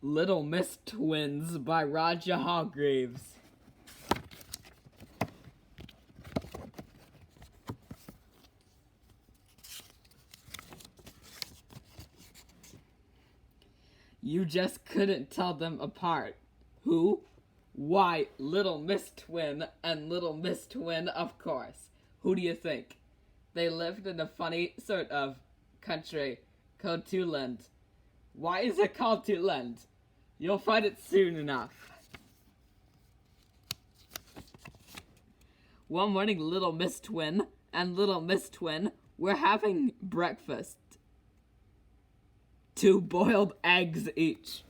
Little Miss Twins by Raja Hargreaves. You just couldn't tell them apart. Who? Why, Little Miss Twin and Little Miss Twin, of course. Who do you think? They lived in a funny sort of country called Twoland. Why is it called Twoland? You'll find it soon enough. One morning, Little Miss Twin and Little Miss Twin were having breakfast. 2 boiled eggs each.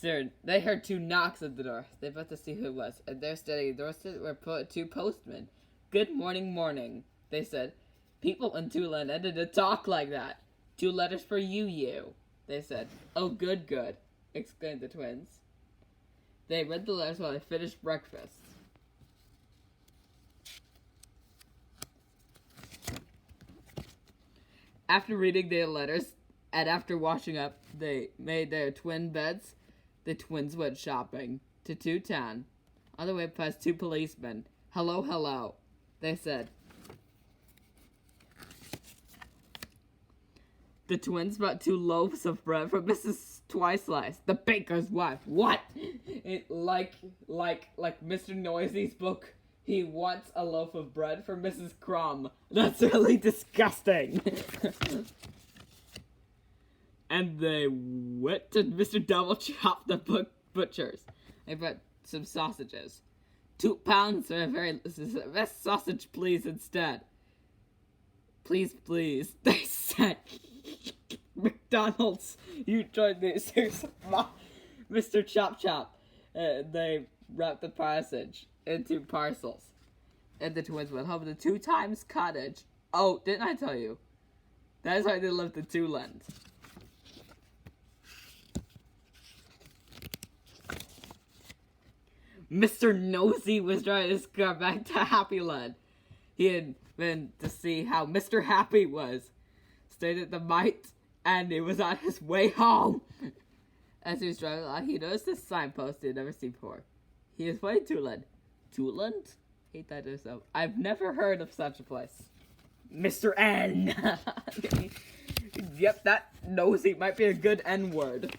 Soon, they heard 2 knocks at the door. They went to see who it was, and there standing at the door were 2 postmen. Good morning, morning, they said. People in Twoland ended to talk like that. 2 letters for you, they said. Oh, good, good, exclaimed the twins. They read the letters while they finished breakfast. After reading their letters, and after washing up, they made their twin beds. The twins went shopping to Town. On the way past 2 policemen. Hello, hello, they said. The twins brought 2 loaves of bread for Mrs. Twislice, the baker's wife. What? Like Mr. Noisy's book, he wants a loaf of bread for Mrs. Crumb. That's really disgusting. And they went to Mr. Double Chop the butcher's. They brought some sausages. 2 pounds for a very best sausage, please, instead. Please, please, they said. McDonald's, you joined me, Mr. Chop Chop. They wrapped the passage into parcels. And the twins went home to 2 Times Cottage. Oh, didn't I tell you? That's why they lived in Twoland. Mr. Nosy was driving his car back to Happyland. He had been to see how Mr. Happy was. Stayed at the Mite, and he was on his way home. As he was driving along, he noticed a signpost he had never seen before. He was playing Twoland. Twoland? He thought to himself, I've never heard of such a place. Mr. N. Yep, that nosy might be a good N word.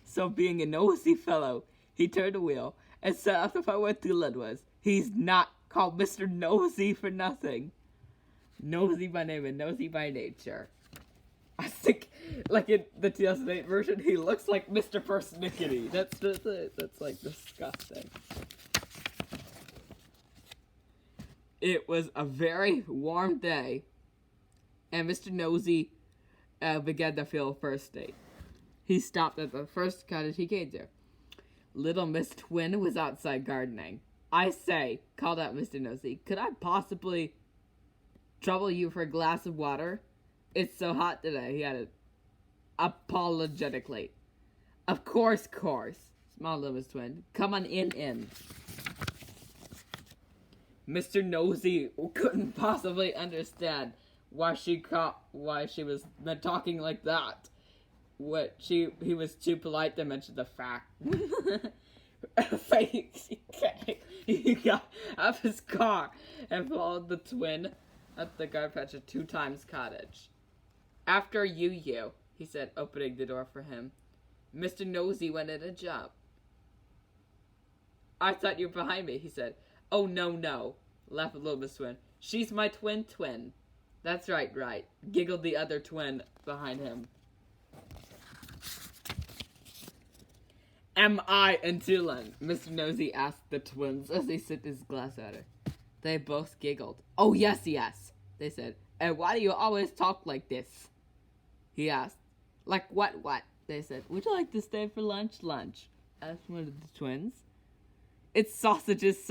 So being a nosy fellow, he turned the wheel and set off to find where Twoland was. He's not called Mr. Nosy for nothing. Nosy by name and nosy by nature. I think, like in the 2008 version, he looks like Mr. Persnickety. That's like disgusting. It was a very warm day, and Mr. Nosy began to feel thirsty. He stopped at the first cottage he came to. Little Miss Twin was outside gardening. I say, called out Mr. Nosy, could I possibly trouble you for a glass of water? It's so hot today, he added apologetically. Of course, smiled Little Miss Twin. Come on in. Mr. Nosy couldn't possibly understand why she was talking like that. He was too polite to mention the fact. He got out of his car and followed the twin at the garden patch of 2 Times Cottage. After you, he said, opening the door for him. Mr. Nosy went in a jump. I thought you were behind me, he said. Oh, no, laughed Little Miss Twin. She's my twin. That's right, giggled the other twin behind him. Am I in Twoland? Mr. Nosy asked the twins as he sipped his glass at her. They both giggled. Oh, yes, they said. And why do you always talk like this? He asked. Like what? They said. Would you like to stay for lunch? Asked one of the twins. It's sausages,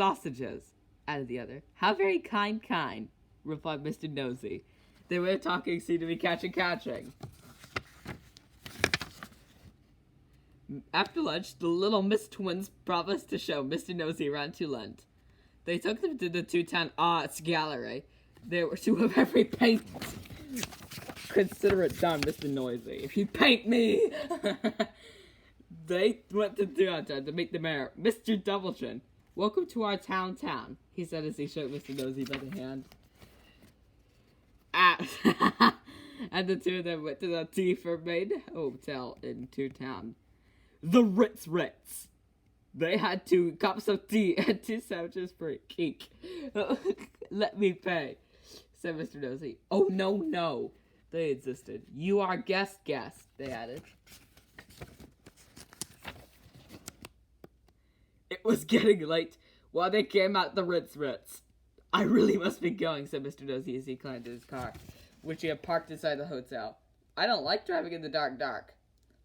added the other. How very kind, replied Mr. Nosy. Their way of talking seemed to be catching. After lunch, the Little Miss Twins promised to show Mr. Nosy around Twoland. They took them to the 2-Town Arts Gallery. There were 2 of every paint. Consider it done, Mr. Noisy. If you paint me! They went to downtown to meet the mayor, Mr. Doublechin. Welcome to our town, he said as he shook Mr. Nosy by the hand. And the two of them went to the tea-for-made hotel in town. The Ritz. They had 2 cups of tea and 2 sandwiches for a cake. Let me pay, said Mr. Nosy. Oh, no, they insisted. You are guest, they added. It was getting late while they came out the Ritz. I really must be going, said Mr. Nosy as he climbed in his car, which he had parked inside the hotel. I don't like driving in the dark.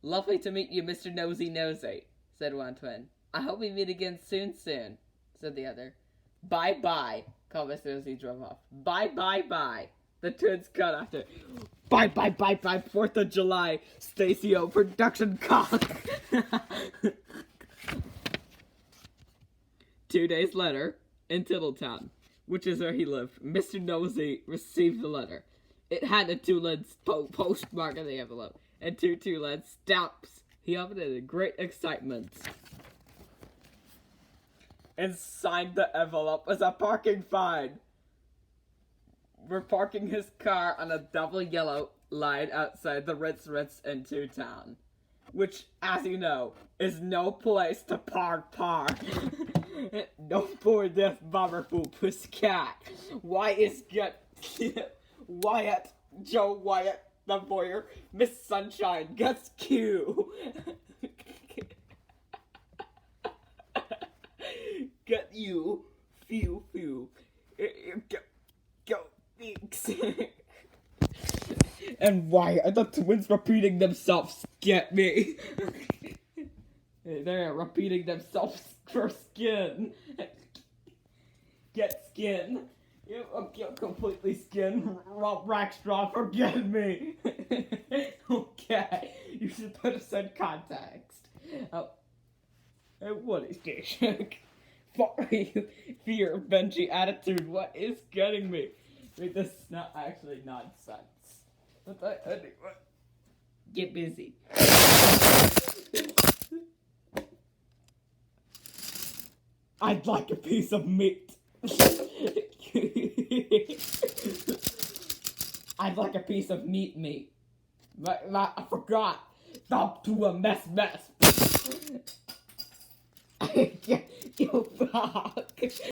Lovely to meet you, Mr. Nosy, said one twin. I hope we meet again soon, said the other. Bye, called Mr. Nosy, drove off. Bye. The twins cut after. Bye, 4th of July, Stacy-O production cock. 2 days later, in Tiddletown, which is where he lived, Mr. Nosy received the letter. It had a 2-lead postmark in the envelope, and 2 2-lead stamps. He opened it in great excitement. And signed the envelope as a parking fine. We're parking his car on a double yellow line outside the Ritz in town. Which, as you know, is no place to park. No poor deaf bummer poo pussycat. Wyatt, Joe Wyatt, the lawyer, Miss Sunshine, gets Q. Get you, few. Go, thanks. And why are the twins repeating themselves? Get me. They're repeating themselves for skin. Get skin. You're completely skin. Rackstraw for getting me. Okay. You should put us in context. What is this? Fear, Benji attitude. What is getting me? Wait, this is not actually nonsense. But anyway, get busy. I'd like a piece of meat. I'd like a piece of meat. I forgot. Stop to a mess. You fuck.